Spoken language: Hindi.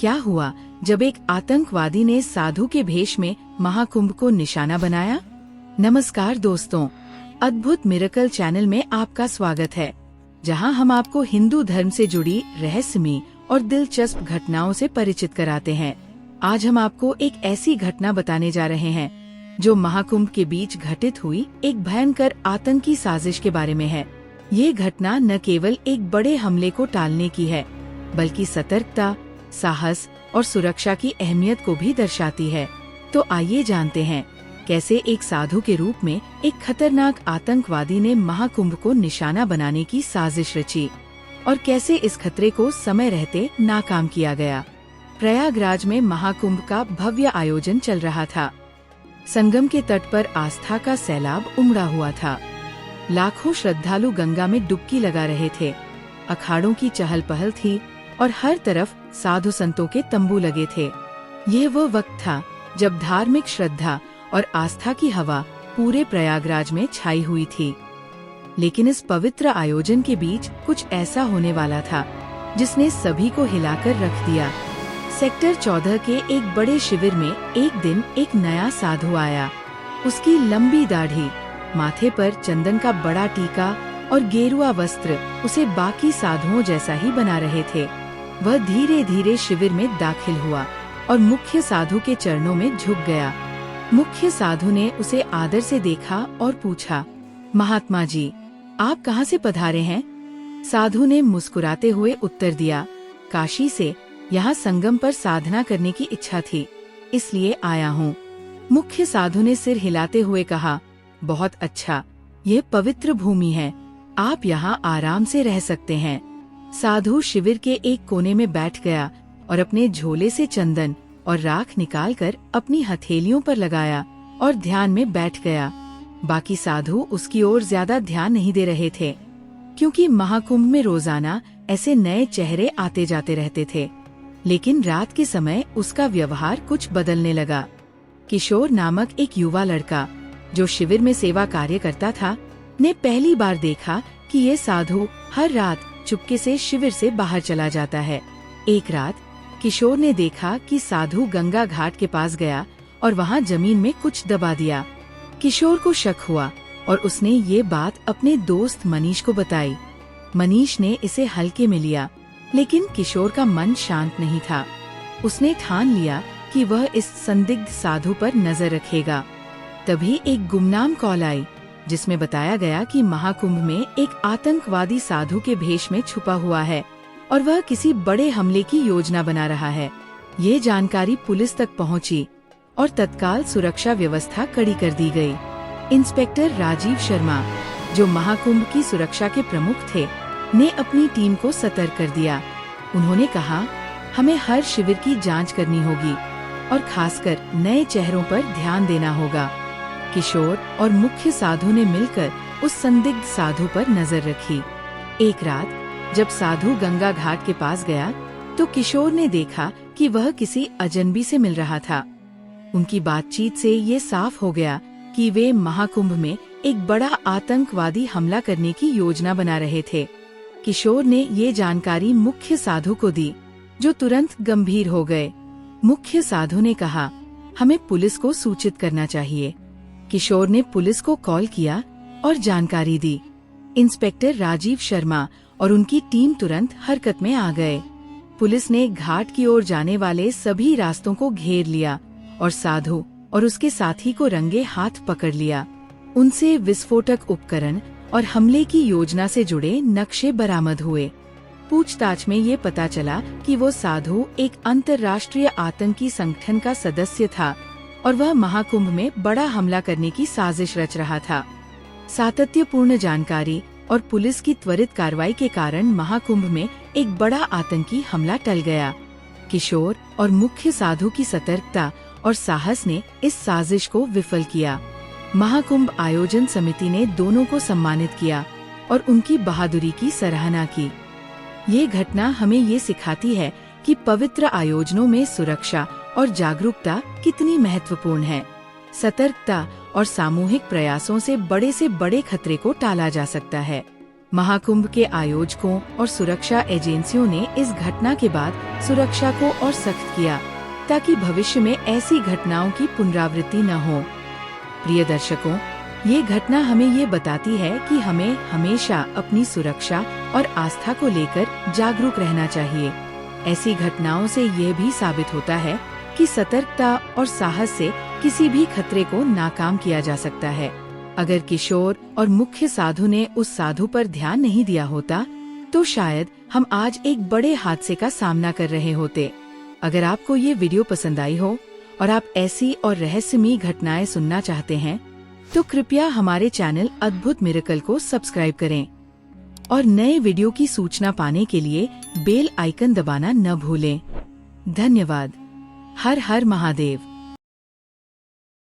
क्या हुआ जब एक आतंकवादी ने साधु के भेष में महाकुंभ को निशाना बनाया? नमस्कार दोस्तों, अद्भुत मिरेकल चैनल में आपका स्वागत है, जहां हम आपको हिंदू धर्म से जुड़ी रहस्यमयी और दिलचस्प घटनाओं से परिचित कराते हैं। आज हम आपको एक ऐसी घटना बताने जा रहे हैं जो महाकुंभ के बीच घटित हुई एक भयंकर आतंकी साजिश के बारे में है। ये घटना न केवल एक बड़े हमले को टालने की है, बल्कि सतर्कता, साहस और सुरक्षा की अहमियत को भी दर्शाती है। तो आइए जानते हैं कैसे एक साधु के रूप में एक खतरनाक आतंकवादी ने महाकुंभ को निशाना बनाने की साजिश रची और कैसे इस खतरे को समय रहते नाकाम किया गया। प्रयागराज में महाकुंभ का भव्य आयोजन चल रहा था। संगम के तट पर आस्था का सैलाब उमड़ा हुआ था। लाखों श्रद्धालु गंगा में डुबकी लगा रहे थे। अखाड़ों की चहल पहल थी और हर तरफ साधु संतों के तंबू लगे थे। ये वो वक्त था जब धार्मिक श्रद्धा और आस्था की हवा पूरे प्रयागराज में छाई हुई थी। लेकिन इस पवित्र आयोजन के बीच कुछ ऐसा होने वाला था जिसने सभी को हिलाकर रख दिया। सेक्टर 14 के एक बड़े शिविर में एक दिन एक नया साधु आया। उसकी लंबी दाढ़ी, माथे पर चंदन का बड़ा टीका और गेरुआ वस्त्र उसे बाकी साधुओं जैसा ही बना रहे थे। वह धीरे धीरे शिविर में दाखिल हुआ और मुख्य साधु के चरणों में झुक गया। मुख्य साधु ने उसे आदर से देखा और पूछा, महात्मा जी, आप कहाँ से पधारे हैं? साधु ने मुस्कुराते हुए उत्तर दिया, काशी से। यहाँ संगम पर साधना करने की इच्छा थी, इसलिए आया हूँ। मुख्य साधु ने सिर हिलाते हुए कहा, बहुत अच्छा, ये पवित्र भूमि है, आप यहाँ आराम से रह सकते हैं। साधु शिविर के एक कोने में बैठ गया और अपने झोले से चंदन और राख निकालकर अपनी हथेलियों पर लगाया और ध्यान में बैठ गया। बाकी साधु उसकी ओर ज्यादा ध्यान नहीं दे रहे थे, क्योंकि महाकुंभ में रोजाना ऐसे नए चेहरे आते जाते रहते थे। लेकिन रात के समय उसका व्यवहार कुछ बदलने लगा। किशोर नामक एक युवा लड़का जो शिविर में सेवा कार्य करता था, ने पहली बार देखा कि ये साधु हर रात चुपके से शिविर से बाहर चला जाता है। एक रात किशोर ने देखा कि साधु गंगा घाट के पास गया और वहाँ जमीन में कुछ दबा दिया। किशोर को शक हुआ और उसने ये बात अपने दोस्त मनीष को बताई। मनीष ने इसे हल्के में लिया, लेकिन किशोर का मन शांत नहीं था। उसने ठान लिया कि वह इस संदिग्ध साधु पर नजर रखेगा। तभी एक गुमनाम कॉल आई, जिसमें बताया गया कि महाकुंभ में एक आतंकवादी साधु के भेष में छुपा हुआ है और वह किसी बड़े हमले की योजना बना रहा है। ये जानकारी पुलिस तक पहुंची और तत्काल सुरक्षा व्यवस्था कड़ी कर दी गई। इंस्पेक्टर राजीव शर्मा, जो महाकुंभ की सुरक्षा के प्रमुख थे, ने अपनी टीम को सतर्क कर दिया। उन्होंने कहा, हमें हर शिविर की जांच करनी होगी और खासकर नए चेहरों पर ध्यान देना होगा। किशोर और मुख्य साधु ने मिलकर उस संदिग्ध साधु पर नजर रखी। एक रात जब साधु गंगा घाट के पास गया तो किशोर ने देखा कि वह किसी अजनबी से मिल रहा था। उनकी बातचीत से ये साफ हो गया कि वे महाकुंभ में एक बड़ा आतंकवादी हमला करने की योजना बना रहे थे। किशोर ने ये जानकारी मुख्य साधु को दी, जो तुरंत गंभीर हो गए। मुख्य साधु ने कहा, हमें पुलिस को सूचित करना चाहिए। किशोर ने पुलिस को कॉल किया और जानकारी दी। इंस्पेक्टर राजीव शर्मा और उनकी टीम तुरंत हरकत में आ गए। पुलिस ने घाट की ओर जाने वाले सभी रास्तों को घेर लिया और साधु और उसके साथी को रंगे हाथ पकड़ लिया। उनसे विस्फोटक उपकरण और हमले की योजना से जुड़े नक्शे बरामद हुए। पूछताछ में ये पता चला कि वो साधु एक अंतर्राष्ट्रीय आतंकी संगठन का सदस्य था और वह महाकुंभ में बड़ा हमला करने की साजिश रच रहा था। सातत्यपूर्ण जानकारी और पुलिस की त्वरित कार्रवाई के कारण महाकुंभ में एक बड़ा आतंकी हमला टल गया। किशोर और मुख्य साधु की सतर्कता और साहस ने इस साजिश को विफल किया। महाकुंभ आयोजन समिति ने दोनों को सम्मानित किया और उनकी बहादुरी की सराहना की। ये घटना हमें ये सिखाती है कि पवित्र आयोजनों में सुरक्षा और जागरूकता कितनी महत्वपूर्ण है। सतर्कता और सामूहिक प्रयासों से बड़े खतरे को टाला जा सकता है। महाकुंभ के आयोजकों और सुरक्षा एजेंसियों ने इस घटना के बाद सुरक्षा को और सख्त किया ताकि भविष्य में ऐसी घटनाओं की पुनरावृत्ति न हो। प्रिय दर्शकों, ये घटना हमें ये बताती है कि हमें हमेशा अपनी सुरक्षा और आस्था को लेकर जागरूक रहना चाहिए। ऐसी घटनाओं से यह भी साबित होता है कि सतर्कता और साहस से किसी भी खतरे को नाकाम किया जा सकता है। अगर किशोर और मुख्य साधु ने उस साधु पर ध्यान नहीं दिया होता तो शायद हम आज एक बड़े हादसे का सामना कर रहे होते। अगर आपको ये वीडियो पसंद आई हो और आप ऐसी और रहस्यमयी घटनाएं सुनना चाहते हैं तो कृपया हमारे चैनल अद्भुत मिरेकल को सब्सक्राइब करें और नए वीडियो की सूचना पाने के लिए बेल आइकन दबाना न भूलें। धन्यवाद। हर हर महादेव।